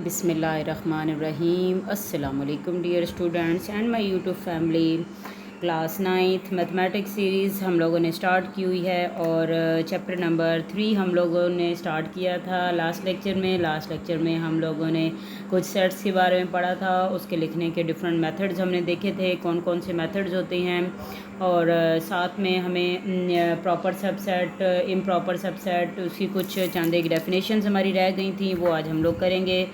बिस्मिल्लाहिर्रहमानिर्रहीम। अस्सलामुअलैकुम dear students and my YouTube family. Class 9th mathematics series हम लोगों ने स्टार्ट की हुई है और चैप्टर नंबर 3 हम लोगों ने स्टार्ट किया था लास्ट लेक्चर में हम लोगों ने कुछ सेट्स के बारे में पढ़ा था। उसके लिखने के डिफरेंट मेथड्स हमने देखे थे, कौन कौन से मेथड्स होते हैं, और साथ में हमें प्रॉपर सबसेट, इम्प्रॉपर सबसेट, उसकी कुछ चंद एक डेफिनेशंस हमारी रह गई थी, वो आज हम लोग करेंगे।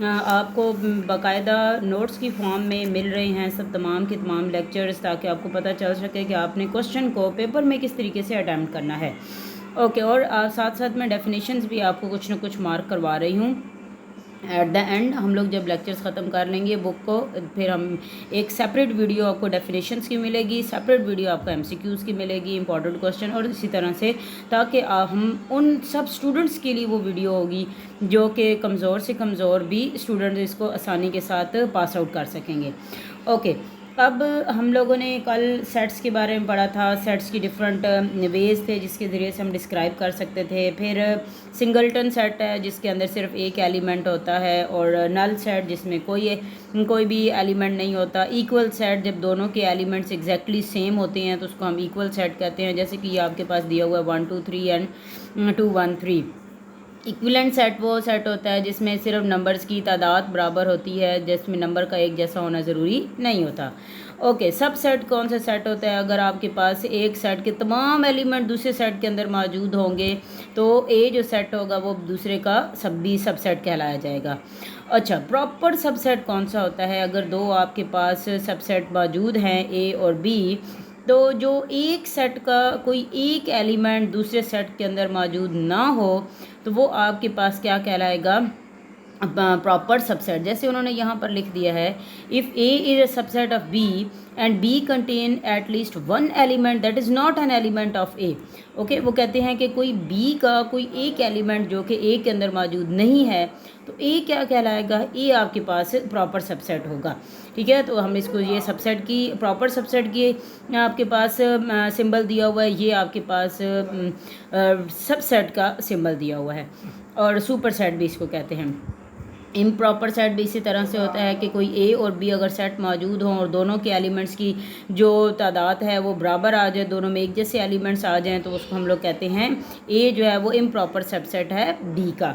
आपको बाकायदा नोट्स की फॉर्म में मिल रहे हैं सब तमाम के तमाम लेक्चर्स, ताकि आपको पता चल सके कि आपने क्वेश्चन को पेपर में किस तरीके से अटैम्प्ट करना है। ओके, और साथ साथ मैं डेफिनेशंस भी आपको कुछ ना कुछ मार्क करवा रही हूँ। एट द एंड हम लोग जब लेक्चर्स ख़त्म कर लेंगे बुक को, फिर हम एक सेपरेट वीडियो आपको डेफिनेशंस की मिलेगी, सेपरेट वीडियो आपको एमसीक्यूज़ की मिलेगी, इंपॉर्टेंट क्वेश्चन, और इसी तरह से, ताकि हम उन सब स्टूडेंट्स के लिए वो वीडियो होगी जो कि कमज़ोर से कमज़ोर भी स्टूडेंट्स इसको आसानी के साथ पास आउट कर सकेंगे। ओके, अब हम लोगों ने कल सेट्स के बारे में पढ़ा था। सेट्स की डिफरेंट वेज थे जिसके ज़रिए से हम डिस्क्राइब कर सकते थे। फिर सिंगलटन सेट है जिसके अंदर सिर्फ एक एलिमेंट होता है, और नल सेट जिसमें कोई भी एलिमेंट नहीं होता। इक्वल सेट जब दोनों के एलिमेंट्स एग्जैक्टली सेम होते हैं तो उसको हम इक्वल सेट कहते हैं, जैसे कि ये आपके पास दिया हुआ है 1 2 3 एंड 2 1 3। इक्विवेलेंट सेट वो सेट होता है जिसमें सिर्फ नंबर्स की तादाद बराबर होती है, जिसमें नंबर का एक जैसा होना ज़रूरी नहीं होता। ओके, सब सेट कौन सा सेट होता है? अगर आपके पास एक सेट के तमाम एलिमेंट दूसरे सेट के अंदर मौजूद होंगे तो ए जो सेट होगा वो दूसरे का सब सेट कहलाया जाएगा। अच्छा, प्रॉपर सबसेट कौन सा होता है? अगर दो आपके पास सबसेट मौजूद हैं ए और बी, तो जो एक सेट का कोई एक एलिमेंट दूसरे सेट के अंदर मौजूद ना हो तो वो आपके पास क्या कहलाएगा? Proper subset. जैसे उन्होंने यहाँ पर लिख दिया है, if A is a subset of B and B contain at least one element that is not an element of A. Okay, वो कहते हैं कि कोई बी का कोई एक एलिमेंट जो कि ए के अंदर मौजूद नहीं है तो ए क्या कहलाएगा? ए आपके पास प्रॉपर सबसेट होगा। ठीक है, तो हम इसको, ये सबसेट की, प्रॉपर सबसेट की आपके पास सिंबल दिया हुआ है, ये आपके पास सबसेट का सिंबल दिया हुआ है, और सुपर सेट भी इसको कहते हैं। इम्प्रॉपर सेट भी इसी तरह से होता है कि कोई ए और बी अगर सेट मौजूद हों और दोनों के एलिमेंट्स की जो तादाद है वो बराबर आ जाए, दोनों में एक जैसे एलिमेंट्स आ जाएं, तो उसको हम लोग कहते हैं ए जो है वो इम्प्रॉपर सबसेट है बी का।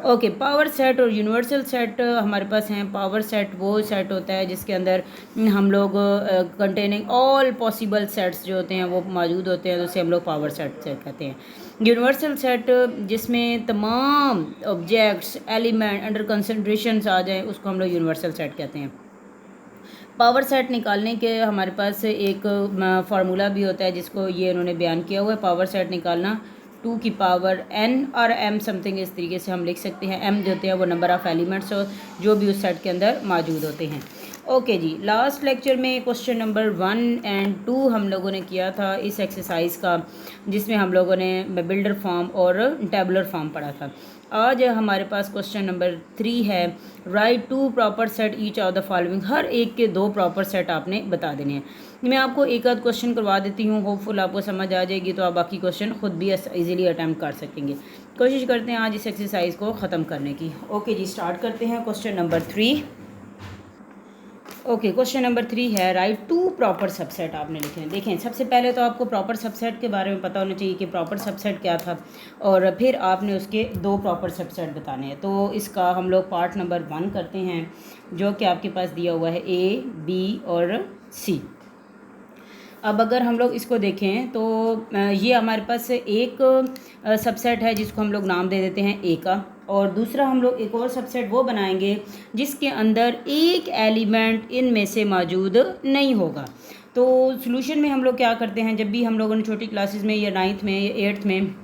ओके, पावर सेट और यूनिवर्सल सेट हमारे पास हैं। पावर सेट वो सेट होता है जिसके अंदर हम लोग कंटेनिंग ऑल पॉसिबल सेट्स जो होते हैं वो मौजूद होते हैं, तो उसे हम लोग पावर सेट कहते हैं। यूनिवर्सल सेट जिसमें तमाम ऑब्जेक्ट्स एलिमेंट अंडर कंसंट्रेशन आ जाए, उसको हम लोग यूनिवर्सल सेट कहते हैं। पावर सेट निकालने के हमारे पास एक फार्मूला भी होता है जिसको ये उन्होंने बयान किया हुआ है। पावर सेट निकालना 2 की पावर n और m समथिंग इस तरीके से हम लिख सकते हैं। m जो होते हैं वो नंबर ऑफ़ एलिमेंट्स जो भी उस सेट के अंदर मौजूद होते हैं। ओके जी, लास्ट लेक्चर में क्वेश्चन नंबर 1 एंड 2 हम लोगों ने किया था इस एक्सरसाइज का, जिसमें हम लोगों ने बिल्डर फॉर्म और टेबुलर फॉर्म पढ़ा था। आज हमारे पास क्वेश्चन नंबर 3 है, write 2 proper set each of the following. हर एक के 2 प्रॉपर सेट आपने बता देने हैं। मैं आपको एक आध क्वेश्चन करवा देती हूँ, होपफुल आपको समझ आ जाएगी तो आप बाकी क्वेश्चन खुद भी इजीली अटैम्प्ट कर सकेंगे। कोशिश करते हैं आज इस एक्सरसाइज को ख़त्म करने की। ओके जी, स्टार्ट करते हैं question number 3। Okay, question number 3 है, राइट 2 प्रॉपर सबसेट आपने लिखे हैं। देखें, सबसे पहले तो आपको प्रॉपर सबसेट के बारे में पता होना चाहिए कि प्रॉपर सबसेट क्या था, और फिर आपने उसके 2 प्रॉपर सबसेट बताने हैं। तो इसका हम लोग पार्ट नंबर 1 करते हैं, जो कि आपके पास दिया हुआ है ए, बी और सी। अब अगर हम लोग इसको देखें तो ये हमारे पास एक सबसेट है जिसको हम लोग नाम दे देते हैं ए का, और दूसरा हम लोग एक और सबसेट वो बनाएंगे जिसके अंदर एक एलिमेंट इनमें से मौजूद नहीं होगा। तो सॉल्यूशन में हम लोग क्या करते हैं, जब भी हम लोगों ने छोटी क्लासेस में या 9th में या 8th में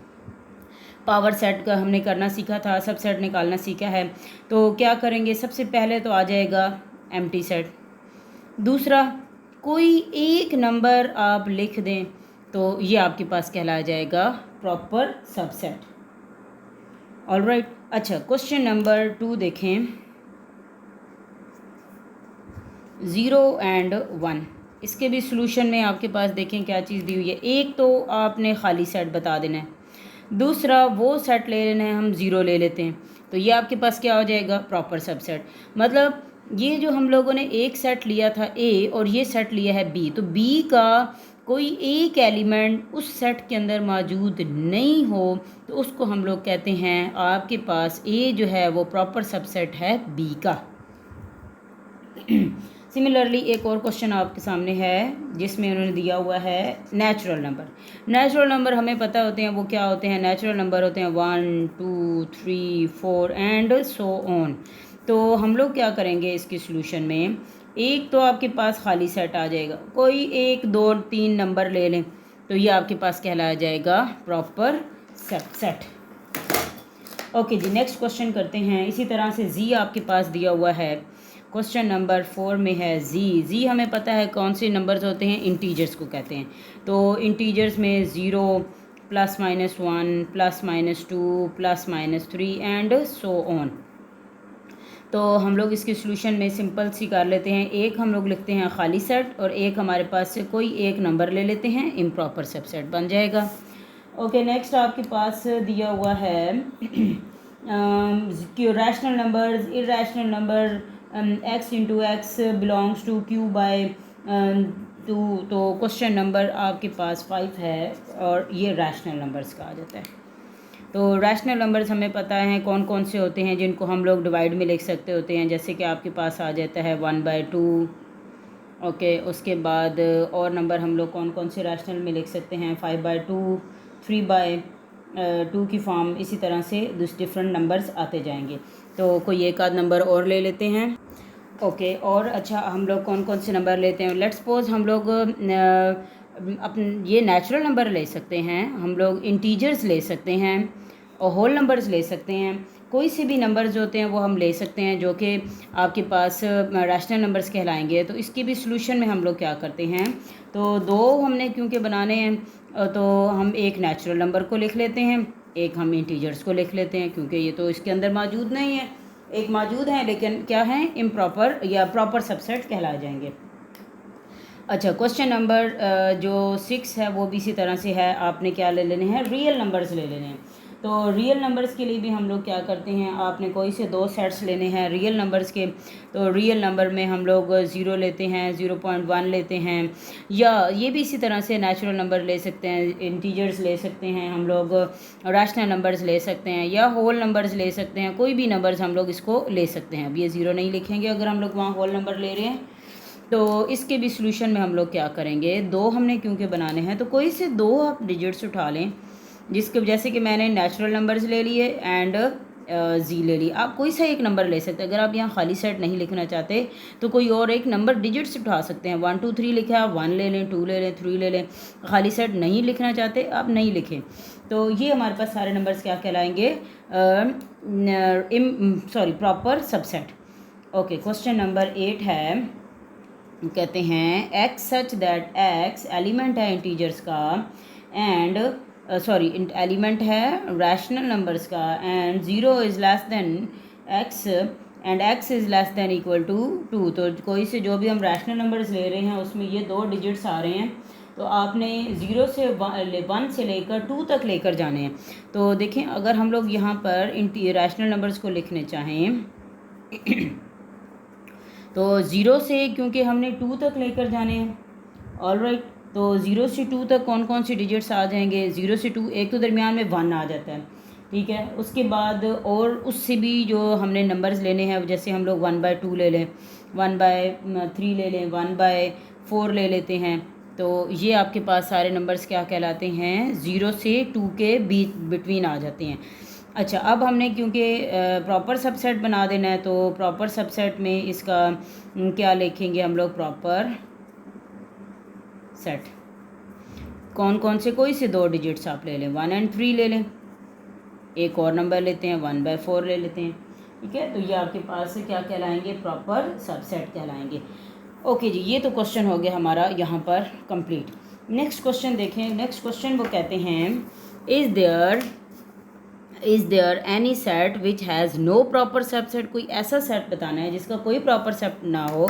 पावर सेट का हमने करना सीखा था, सबसेट निकालना सीखा है, तो क्या करेंगे, सबसे पहले तो आ जाएगा एम्प्टी सेट। दूसरा, कोई एक नंबर आप लिख दें तो ये आपके पास कहलाया जाएगा प्रॉपर सबसेट। ऑलराइट, अच्छा, क्वेश्चन नंबर 2 देखें, 0 एंड 1। इसके भी सॉल्यूशन में आपके पास देखें क्या चीज़ दी हुई है। एक तो आपने खाली सेट बता देना है, दूसरा वो सेट ले लेना है, हम 0 ले लेते हैं, तो ये आपके पास क्या हो जाएगा, प्रॉपर सबसेट। मतलब ये जो हम लोगों ने एक सेट लिया था ए और ये सेट लिया है बी, तो बी का कोई एक एलिमेंट उस सेट के अंदर मौजूद नहीं हो तो उसको हम लोग कहते हैं आपके पास ए जो है वो प्रॉपर सबसेट है बी का। सिमिलरली एक और क्वेश्चन आपके सामने है जिसमें उन्होंने दिया हुआ है नेचुरल नंबर। नेचुरल नंबर हमें पता होते हैं वो क्या होते हैं, नेचुरल नंबर होते हैं 1 2 3 4 एंड सो ऑन। तो हम लोग क्या करेंगे इसके सॉल्यूशन में, एक तो आपके पास खाली सेट आ जाएगा, कोई 1 2 3 नंबर ले लें तो ये आपके पास कहलाया जाएगा प्रॉपर सबसेट। ओके जी, नेक्स्ट क्वेश्चन करते हैं। इसी तरह से जी आपके पास दिया हुआ है, क्वेश्चन नंबर 4 में है जी हमें पता है कौन से नंबर्स होते हैं, इंटीजर्स को कहते हैं। तो इंटीजर्स में 0 +-1 +-2 +-3 एंड सो ऑन। तो हम लोग इसके सॉल्यूशन में सिंपल सी कर लेते हैं, एक हम लोग लिखते हैं खाली सेट और एक हमारे पास से कोई एक नंबर ले लेते हैं, इम्प्रॉपर सबसेट बन जाएगा। ओके, नेक्स्ट आपके पास दिया हुआ है rational numbers, irrational number x into x belongs to q by 2। तो क्वेश्चन नंबर आपके पास 5 है और ये रैशनल नंबर्स का आ जाता है। तो रैशनल नंबर्स हमें पता है कौन कौन से होते हैं जिनको हम लोग डिवाइड में लिख सकते होते हैं, जैसे कि आपके पास आ जाता है 1/2। ओके, उसके बाद और नंबर हम लोग कौन कौन से रैशनल में लिख सकते हैं, 5/2, 3/2 की फॉर्म, इसी तरह से डिफरेंट नंबर्स आते जाएंगे। तो कोई एक आध नंबर और ले लेते हैं। ओके, और अच्छा हम लोग कौन कौन से नंबर लेते हैं, लेट्स सपोज हम लोग ये नेचुरल नंबर ले सकते हैं, हम लोग इंटीजर्स ले सकते हैं और होल नंबर्स ले सकते हैं, कोई से भी नंबर्स जो होते हैं वो हम ले सकते हैं जो कि आपके पास रैशनल नंबर्स कहलाएंगे। तो इसके भी सॉल्यूशन में हम लोग क्या करते हैं, तो दो हमने क्योंकि बनाने हैं तो हम एक नेचुरल नंबर को लिख लेते हैं, एक हम इंटीजर्स को लिख लेते हैं, क्योंकि ये तो इसके अंदर मौजूद नहीं है, एक मौजूद है लेकिन क्या है, इम्प्रॉपर या प्रॉपर सबसेट कहलाए जाएंगे। अच्छा, क्वेश्चन नंबर जो 6 है वो भी इसी तरह से है, आपने क्या ले लेने हैं, रियल नंबर्स ले लेने हैं। तो रियल नंबर्स के लिए भी हम लोग क्या करते हैं, आपने कोई से 2 सेट्स लेने हैं रियल नंबर्स के। तो रियल नंबर में हम लोग 0 लेते हैं, 0.1 लेते हैं, या ये भी इसी तरह से नेचुरल नंबर ले सकते हैं, इंटीजर्स ले सकते हैं, हम लोग रैशनल नंबर्स ले सकते हैं या होल नंबर्स ले सकते हैं, कोई भी नंबर्स हम लोग इसको ले सकते हैं। अब ये 0 नहीं लिखेंगे अगर हम लोग वहाँ होल नंबर ले रहे हैं। तो इसके भी सॉल्यूशन में हम लोग क्या करेंगे, दो हमने क्योंकि बनाने हैं तो कोई से 2 आप डिजिट्स उठा लें, जिसके जैसे कि मैंने नेचुरल नंबर्स ले लिए एंड जी ले ली। आप कोई सा एक नंबर ले सकते हैं, अगर आप यहाँ खाली सेट नहीं लिखना चाहते तो कोई और एक नंबर डिजिट्स उठा सकते हैं। 1 2 3 लिखा, 1 ले लें, 2 ले लें, 3 ले लें। खाली सेट नहीं लिखना चाहते आप नहीं लिखें। तो ये हमारे पास सारे नंबर्स क्या कहलाएंगे, proper subset. Okay, question number 8 है, कहते हैं x such that x element है इंटीजर्स का एंड एलिमेंट है रैशनल नंबर्स का and 0 is less than x and x is less than equal to 2। तो कोई से जो भी हम रैशनल नंबर्स ले रहे हैं उसमें ये 2 डिजिट्स आ रहे हैं, तो आपने 0 से 1 से लेकर 2 तक लेकर जाने हैं। तो देखें, अगर हम लोग यहाँ पर रैशनल नंबर्स को लिखने चाहें तो 0 से, क्योंकि हमने 2 तक लेकर जाने हैं, ऑलराइट। तो 0 से 2 तक कौन कौन सी डिजिट्स आ जाएंगे, 0 से 2, एक तो दरमियान में 1 आ जाता है, ठीक है। उसके बाद और उससे भी जो हमने नंबर्स लेने हैं, जैसे हम लोग 1/2 ले लें, 1/3 ले लें, 1/4 ले लेते हैं। तो ये आपके पास सारे नंबर्स क्या कहलाते हैं, 0 से 2 के बीच बिटवीन आ जाते हैं। अच्छा, अब हमने क्योंकि प्रॉपर सबसेट बना देना है तो प्रॉपर सबसेट में इसका क्या लिखेंगे हम लोग, प्रॉपर सेट कौन कौन से, कोई से 2 डिजिट्स आप ले लें, 1 और 3 ले लें, एक और नंबर लेते हैं 1/4 ले लेते हैं, ठीक है। तो ये आपके पास क्या कहलाएंगे, प्रॉपर सबसेट कहलाएंगे। ओके जी, ये तो क्वेश्चन हो गया हमारा यहाँ पर कंप्लीट। नेक्स्ट क्वेश्चन देखें। नेक्स्ट क्वेश्चन वो कहते हैं, is there is there any set which has no proper subset, कोई ऐसा सेट बताना है जिसका कोई प्रॉपर सेट ना हो।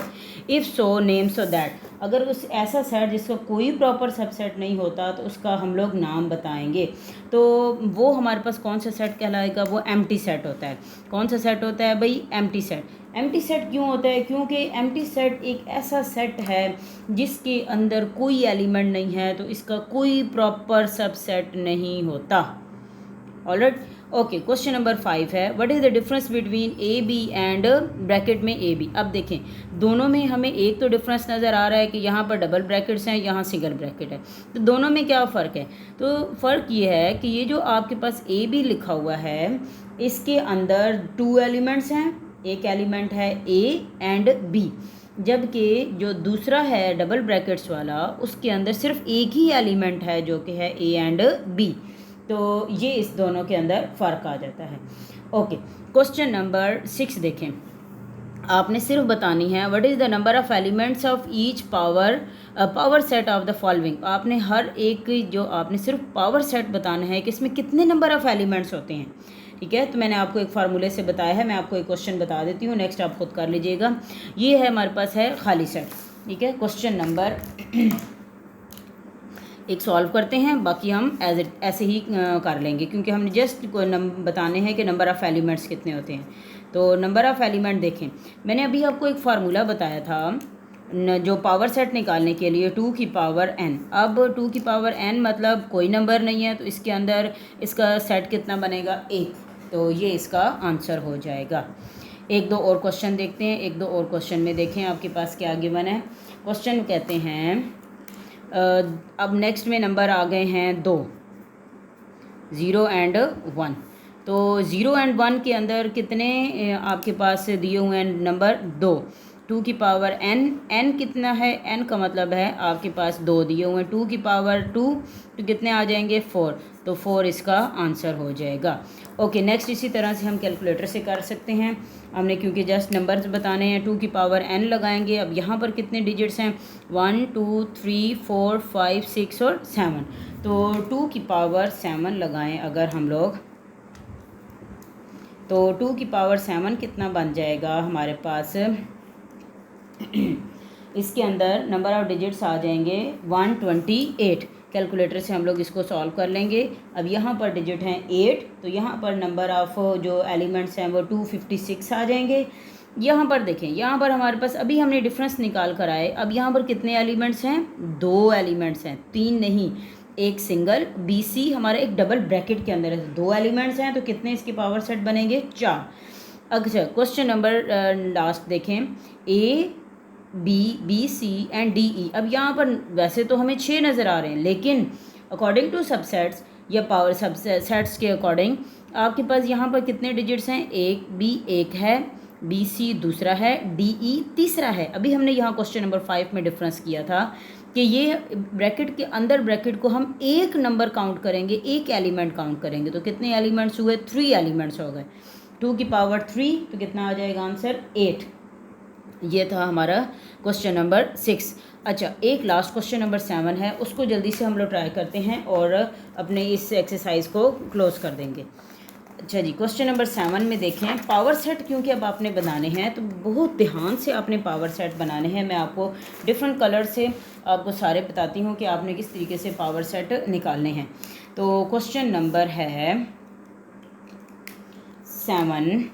If so name so that, अगर उस ऐसा सेट जिसका कोई प्रॉपर सबसेट नहीं होता तो उसका हम लोग नाम बताएंगे। तो वो हमारे पास कौन सा सेट कहलाएगा, वो एम्प्टी सेट होता है। कौन सा सेट होता है भाई, एम्प्टी सेट। एम्प्टी सेट क्यों होता है, क्योंकि एम्प्टी सेट एक ऐसा सेट है जिसके अंदर कोई एलिमेंट नहीं है, तो इसका कोई प्रॉपर सबसेट नहीं होता। Alright, okay. क्वेश्चन नंबर 5 है, what is the difference between A B and bracket में ए बी। अब देखें दोनों में हमें एक तो डिफरेंस नज़र आ रहा है कि यहाँ पर डबल ब्रैकेट्स हैं, यहाँ सिंगल ब्रैकेट है, तो दोनों में क्या फ़र्क है। तो फ़र्क ये है कि ये जो आपके पास ए बी लिखा हुआ है इसके अंदर 2 एलिमेंट्स हैं, एक एलिमेंट है ए एंड बी, जबकि जो दूसरा है डबल ब्रैकेट्स वाला उसके अंदर सिर्फ एक ही एलिमेंट है जो कि है ए एंड बी। तो ये इस दोनों के अंदर फ़र्क आ जाता है। ओके, क्वेश्चन नंबर 6 देखें। आपने सिर्फ बतानी है what is the number of elements of each power set of the following. आपने हर एक जो आपने सिर्फ पावर सेट बताना है कि इसमें कितने नंबर ऑफ़ एलिमेंट्स होते हैं। ठीक है, तो मैंने आपको एक फार्मूले से बताया है, मैं आपको एक क्वेश्चन बता देती हूँ, नेक्स्ट आप खुद कर लीजिएगा। ये है हमारे पास है खाली सेट। ठीक है, क्वेश्चन नंबर एक सॉल्व करते हैं, बाकी हम ऐसे ही कर लेंगे क्योंकि हमने जस्ट बताने हैं कि नंबर ऑफ़ एलिमेंट्स कितने होते हैं। तो नंबर ऑफ़ एलिमेंट देखें, मैंने अभी आपको एक फार्मूला बताया था जो पावर सेट निकालने के लिए 2 की पावर n। अब 2 की पावर n मतलब कोई नंबर नहीं है, तो इसके अंदर इसका सेट कितना बनेगा, 1। तो ये इसका आंसर हो जाएगा। एक दो और क्वेश्चन देखते हैं। एक दो और क्वेश्चन में देखें आपके पास क्या गिवन है। क्वेश्चन कहते हैं अब नेक्स्ट में नंबर आ गए हैं 2, 0 एंड 1। तो 0 एंड 1 के अंदर कितने आपके पास दिए हुए हैं नंबर, 2 की पावर n कितना है, n का मतलब है आपके पास 2 दिए हुए हैं, 2 की पावर 2 तो कितने आ जाएंगे, 4। तो 4 इसका आंसर हो जाएगा। ओके, नेक्स्ट इसी तरह से हम कैलकुलेटर से कर सकते हैं। हमने क्योंकि जस्ट नंबर्स बताने हैं, 2 की पावर n लगाएंगे। अब यहाँ पर कितने डिजिट्स हैं, 1 2 3 4 5 6 और 7। तो 2 की पावर 7 लगाएं अगर हम लोग, तो 2 की पावर 7 कितना बन जाएगा हमारे पास इसके अंदर नंबर ऑफ़ डिजिट्स आ जाएंगे 128। कैलकुलेटर से हम लोग इसको सॉल्व कर लेंगे। अब यहाँ पर डिजिट हैं 8, तो यहाँ पर नंबर ऑफ़ जो एलिमेंट्स हैं वो 256 आ जाएंगे। यहाँ पर देखें, यहाँ पर हमारे पास अभी हमने डिफरेंस निकाल कर आए। अब यहाँ पर कितने एलिमेंट्स हैं, 2 एलिमेंट्स हैं, 3 नहीं, एक सिंगल बी सी हमारा एक डबल ब्रैकेट के अंदर है, 2 एलिमेंट्स हैं, तो कितने इसके पावर सेट बनेंगे, 4। अच्छा, क्वेश्चन नंबर लास्ट देखें, A B C and D E. अब यहाँ पर वैसे तो हमें 6 नज़र आ रहे हैं, लेकिन अकॉर्डिंग टू सबसेट्स या पावर सबसेट्स के अकॉर्डिंग आपके पास यहाँ पर कितने डिजिट्स हैं, एक बी एक है, बी सी दूसरा है, डी ई तीसरा है। अभी हमने यहाँ क्वेश्चन नंबर 5 में डिफरेंस किया था कि ये ब्रैकेट के अंदर ब्रैकेट को हम एक नंबर काउंट करेंगे, एक एलिमेंट काउंट करेंगे, तो कितने एलिमेंट्स हुए, 3 एलिमेंट्स हो गए। 2 की पावर 3 तो कितना आ जाएगा आंसर, 8। ये था हमारा क्वेश्चन नंबर 6। अच्छा, एक लास्ट क्वेश्चन नंबर 7 है, उसको जल्दी से हम लोग ट्राई करते हैं और अपने इस एक्सरसाइज को क्लोज कर देंगे। अच्छा जी, क्वेश्चन नंबर 7 में देखें, पावर सेट क्योंकि अब आपने बनाने हैं तो बहुत ध्यान से आपने पावर सेट बनाने हैं। मैं आपको डिफरेंट कलर से आपको सारे बताती हूँ कि आपने किस तरीके से पावर सेट निकालने हैं। तो क्वेश्चन नंबर है 7,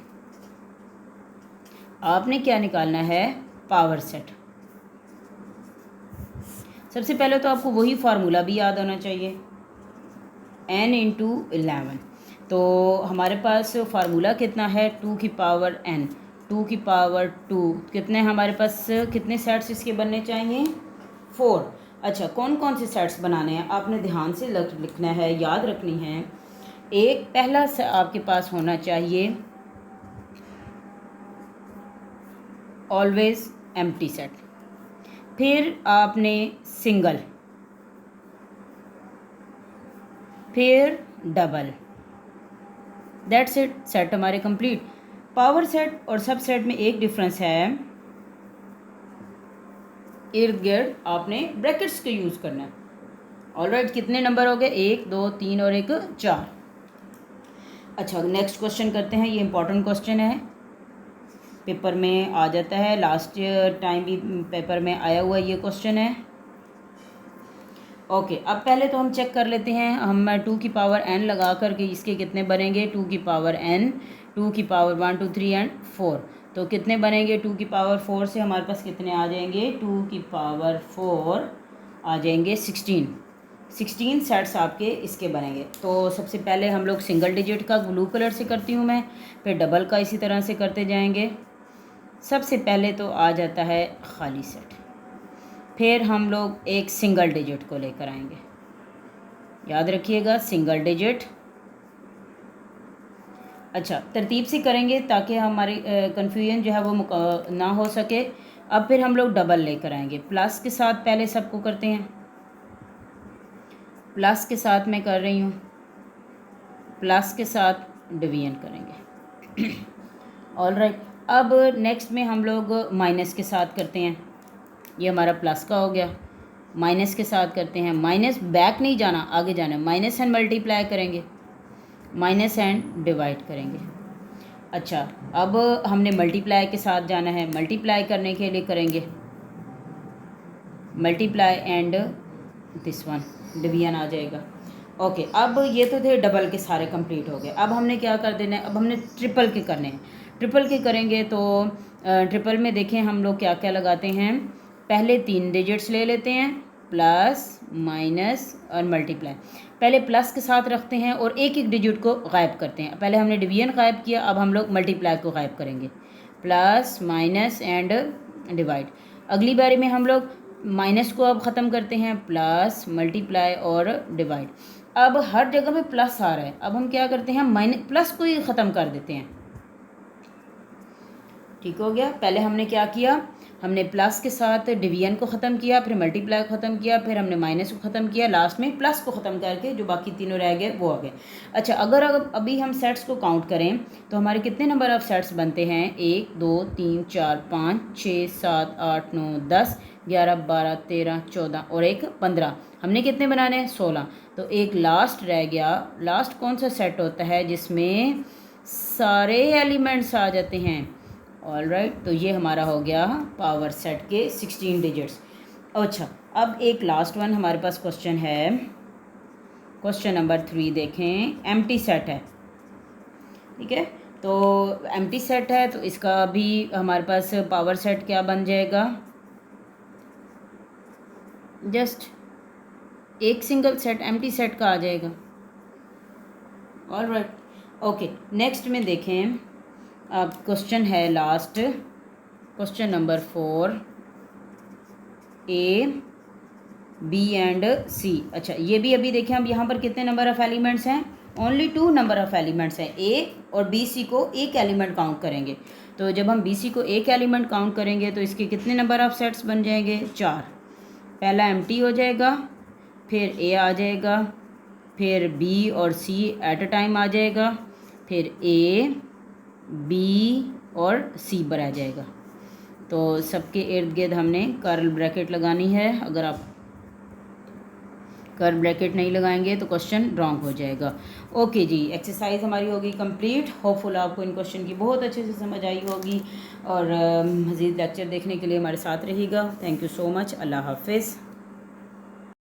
आपने क्या निकालना है, पावर सेट। सबसे पहले तो आपको वही फार्मूला भी याद होना चाहिए, n इंटू 11। तो हमारे पास फार्मूला कितना है, 2 की पावर n, 2 की पावर 2 कितने हमारे पास, कितने सेट्स इसके बनने चाहिए, 4। अच्छा, कौन कौन से सेट्स बनाने हैं आपने ध्यान से लिखना है, याद रखनी है। एक पहला आपके पास होना चाहिए ऑलवेज एम्प्टी सेट, फिर आपने सिंगल, फिर डबल, दैट्स इट, सेट हमारे कंप्लीट। पावर सेट और सब सेट में एक डिफरेंस है, इर्द गिर्द आपने ब्रैकेट्स को यूज़ करना है। ऑलराइट, कितने नंबर हो गए, 1 2 3 और 1 4। अच्छा, नेक्स्ट क्वेश्चन करते हैं। ये इंपॉर्टेंट क्वेश्चन है, पेपर में आ जाता है, लास्ट टाइम भी पेपर में आया हुआ ये क्वेश्चन है। ओके, अब पहले तो हम चेक कर लेते हैं। हम 2 की पावर n लगा करके इसके कितने बनेंगे, 2 की पावर n, 2 की पावर 1 2 3 एंड 4, तो कितने बनेंगे 2 की पावर 4 से हमारे पास कितने आ जाएंगे, 2 की पावर 4 आ जाएंगे 16 सेट्स आपके इसके बनेंगे। तो सबसे पहले हम लोग सिंगल डिजिट का ब्लू कलर से करती हूँ मैं, फिर डबल का इसी तरह से करते जाएंगे। सबसे पहले तो आ जाता है खाली सेट, फिर हम लोग एक सिंगल डिजिट को लेकर आएंगे, याद रखिएगा सिंगल डिजिट। अच्छा, तरतीब से करेंगे ताकि हमारी कन्फ्यूजन जो है वो ना हो सके। अब फिर हम लोग डबल लेकर आएंगे, प्लस के साथ पहले सबको करते हैं, प्लस के साथ मैं कर रही हूँ, प्लस के साथ डिवीजन करेंगे। ऑल राइट, अब नेक्स्ट में हम लोग माइनस के साथ करते हैं, ये हमारा प्लस का हो गया। माइनस के साथ करते हैं, माइनस बैक नहीं जाना, आगे जाना, माइनस एंड मल्टीप्लाई करेंगे, माइनस एंड डिवाइड करेंगे। अच्छा, अब हमने मल्टीप्लाई के साथ जाना है, मल्टीप्लाई करने के लिए करेंगे multiply and this one, division आ जाएगा। ओके, अब ये तो थे डबल के सारे कंप्लीट हो गए। अब हमने क्या कर देना है, अब हमने ट्रिपल के करने हैं। ट्रिपल के करेंगे तो ट्रिपल में देखें हम लोग क्या क्या लगाते हैं, पहले 3 डिजिट्स ले लेते हैं, प्लस माइनस और मल्टीप्लाई। पहले प्लस के साथ रखते हैं और एक एक डिजिट को गायब करते हैं। पहले हमने डिवीजन गायब किया, अब हम लोग मल्टीप्लाई को गायब करेंगे, प्लस माइनस एंड डिवाइड। अगली बारी में हम लोग माइनस को अब ख़त्म करते हैं, प्लस मल्टीप्लाई और डिवाइड। अब हर जगह पे प्लस आ रहा है, अब हम क्या करते हैं, माइनस प्लस को ही ख़त्म कर देते हैं। ठीक हो गया, पहले हमने क्या किया, हमने प्लस के साथ डिवीजन को ख़त्म किया, फिर मल्टीप्लाई को ख़त्म किया, फिर हमने माइनस को ख़त्म किया, लास्ट में प्लस को ख़त्म करके जो बाकी तीनों रह गए वो आ गए। अच्छा, अगर अभी हम सेट्स को काउंट करें तो हमारे कितने नंबर ऑफ़ सेट्स बनते हैं, 1 2 3 4 5 6 7 8 9 10 11 12 13 14 और एक 15। हमने कितने बनाने हैं, 16। तो एक लास्ट रह गया। लास्ट कौन सा सेट होता है जिसमें सारे एलिमेंट्स आ जाते हैं। ऑल राइट, तो ये हमारा हो गया पावर सेट के 16 डिजिट्स। अच्छा, अब एक लास्ट वन हमारे पास क्वेश्चन है, क्वेश्चन नंबर 3 देखें। एम्प्टी सेट है, ठीक है, तो एम्प्टी सेट है तो इसका भी हमारे पास पावर सेट क्या बन जाएगा, जस्ट एक सिंगल सेट एम्प्टी सेट का आ जाएगा। ऑल राइट, ओके, नेक्स्ट में देखें। अब क्वेश्चन है last, question number 4, A B and C. अच्छा, ये भी अभी देखें, अब यहाँ पर कितने नंबर ऑफ़ एलिमेंट्स हैं, ओनली 2 नंबर ऑफ़ एलिमेंट्स हैं। ए और बी सी को एक एलिमेंट काउंट करेंगे, तो जब हम बी सी को एक एलिमेंट काउंट करेंगे तो इसके कितने नंबर ऑफ़ सेट्स बन जाएंगे, 4। पहला एम्प्टी हो जाएगा, फिर ए आ जाएगा, फिर बी और सी एट अ टाइम आ जाएगा, फिर ए बी और सी पर आ जाएगा। तो सबके इर्द गिर्द हमने कर्ल ब्रैकेट लगानी है। अगर आप कर्ल ब्रैकेट नहीं लगाएंगे तो क्वेश्चन रॉन्ग हो जाएगा। ओके जी, एक्सरसाइज हमारी होगी कंप्लीट। होपफुल आपको इन क्वेश्चन की बहुत अच्छे से समझ आई होगी, और मज़ीद लेक्चर देखने के लिए हमारे साथ रहिएगा। Thank you so much. अल्लाह हाफिज़।